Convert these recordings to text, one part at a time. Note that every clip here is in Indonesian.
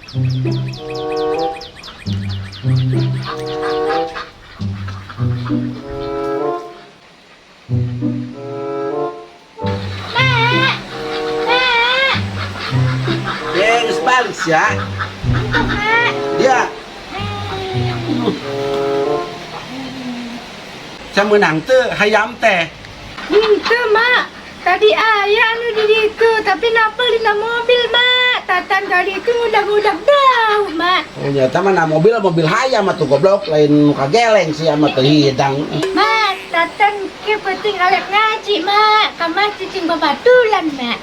Beres balik ya. Ya. Saya menang tuh hayam teh. Itu mak, tadi ayah anu di situ, tapi napel di mobil mak. Tatan tadi itu ngudak-ngudak dah mak. Oh nyata mana mobil hayam atuh goblok, lain muka geleng sih sama teu hidang. Mak, tatan ke penting alek ngaji mak, kamar cicing babatulan mak.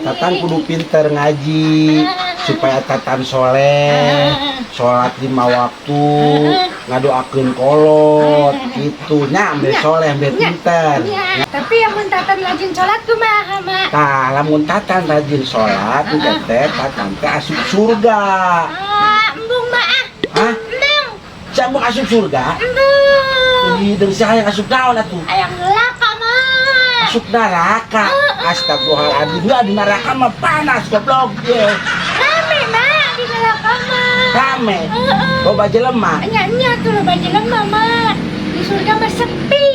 Tatan kudu pinter ngaji supaya tatan soleh, sholat 5 waktu, ngadoakeun kolot, gitu nya ambe soleh, ambe pinter. Ya, tapi yang mun tatan rajin sholat kumaha mak? Tah lamun tatan rajin sholat, teh tatan teh asup surga. Embung mak Hah? embung, Siapa asup surga? embung. Ini dari saya asup naon atuh? Ayang neraka mak. Asup neraka. Astagfirullahaladzim, enggak di neraka mah panas goblok ye. Rame mak di neraka mak. Rame. Loba jelema. Nya tuh lo baju lemah mak. Di surga mah sepi.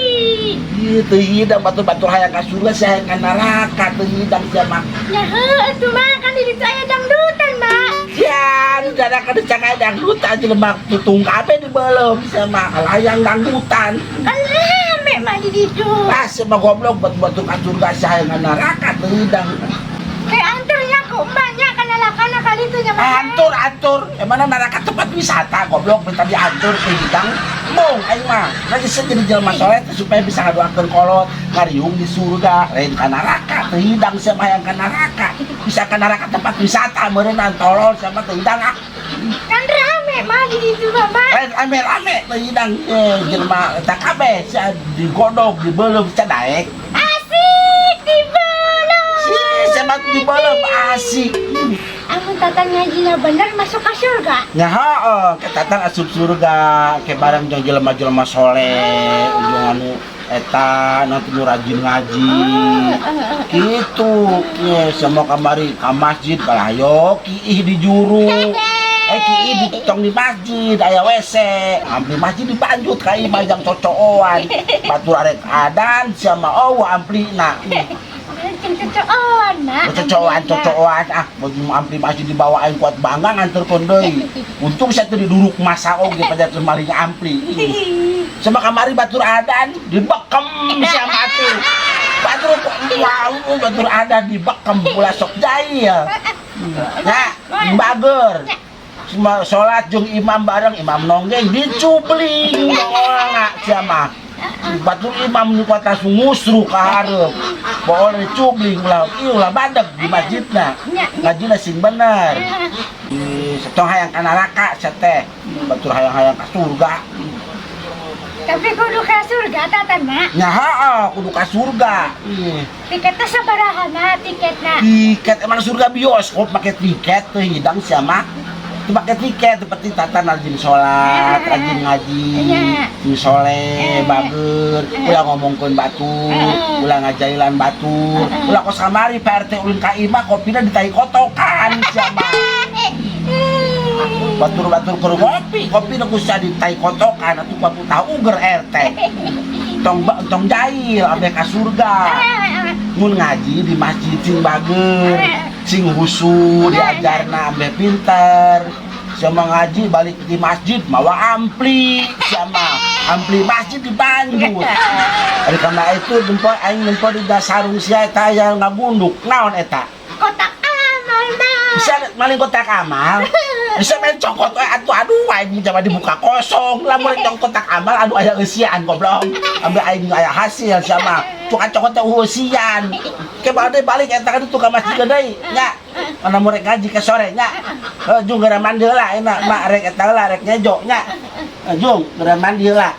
Ieu teu hidang batur-batur hayang ka surga saya ka neraka teu hidang sia mah. Ya heuh tuh mak, kan di ditu aya dangdutan mak. Jan, neraka dicak aya dangdutan jelema tutung kabeh di belum sia mah hayang dangdutan. Kan rame mak di ditu. Pas mah goblok batur ka surga saya ka neraka teu hidang. Kayak anturnya kok mbaknya kan anak-anak kali itu nya mak. Atur, emang neraka tempat wisata goblok minta diatur ke hidang bong aing mah lagi jadi jelema soleh supaya bisa ngadoakeun kolot ngariung di surga lain ka neraka teu hidang sia mah yang ka neraka bisa ka neraka tempat wisata meureunnan tolol sama teu hidang Kan rame mak di ditu mak. lain ame-ame teu hidang jelema eta kabeh sia digodog dibeuleuh sia daek Asik di belum. sia mah dibeuleuh asik. Amun tatan ngajinya bener masuk ke surga. Ya heeh, ke tatan asup surga, ke bareng jeung jelema-jelema soleh, ujung anu eta nanti nu rajin ngaji. Gitu. Ye, semua kamari ka masjid kalah yo kiih di juru. Kiih di tong di masjid aya WC. Ampli masjid dipanjut ka imah jang cocokan. Batur arek adan sama amplina. Cocokan mak. Cocokan baju ampli masih dibawain kuat bangga nganterkeun deui. Untung saya teu diduruk masa oge pada kemarin ampli. Sama kamari batur adan dibekem sia atuh. Batur adan dibekem pula sok jail. Nya, bager. Semua salat jeung imam bareng imam nonggeng dicubling orang sia mah. Batur imam nu kota ngusru ka hareup. Boleh cubling ulah badag di masjidna. Ngajina sing bener. Setong hayang ka neraka sia teh. Batur hayang-hayang ka surga. Tapi kudu ke surga tatan mak. Nya heeh, kudu ka surga. Tiketnya sabaraha mak tiketna? Tiket emang surga bioskop make tiket teu hidang sia mah. Teu make tiket seperti tatan rajin sholat, rajin ngaji, soleh, bager, ulah ngomongkeun batur, ulah ngajailan batur, ulah kos kamari PRT ulin ka imah kopina ditai kotokan sia mah. Batur-batur keur ngopi, kopi nu kusa ditai kotokan atuh bapu tahu uger RT. Tong jail ambe ka surga. Mun ngaji di masjid sing bager, sing husu diajarna ambe pinter. Sama ngaji balik di masjid mawa ampli sama ampli masjid dibanjut. Ari kana itu dempo aing nempo di dasarung sia eta yang ngagunduk. Naon eta? Kotak amal mak. Bisa maling kotak amal. Bisa main cokot atuh aduh aing coba dibuka kosong. Lamun cokot kotak amal aduh aya eusian goblok. Ambil aing aya hasil sama tukang cokot teh eusian. Ke balik eta kan tukang masjid deui nya. Mana murek ngaji ke sore nya. Jung gara mandi heula enak mak rek eta heula rek nyejo nya. Jung gara mandi heula.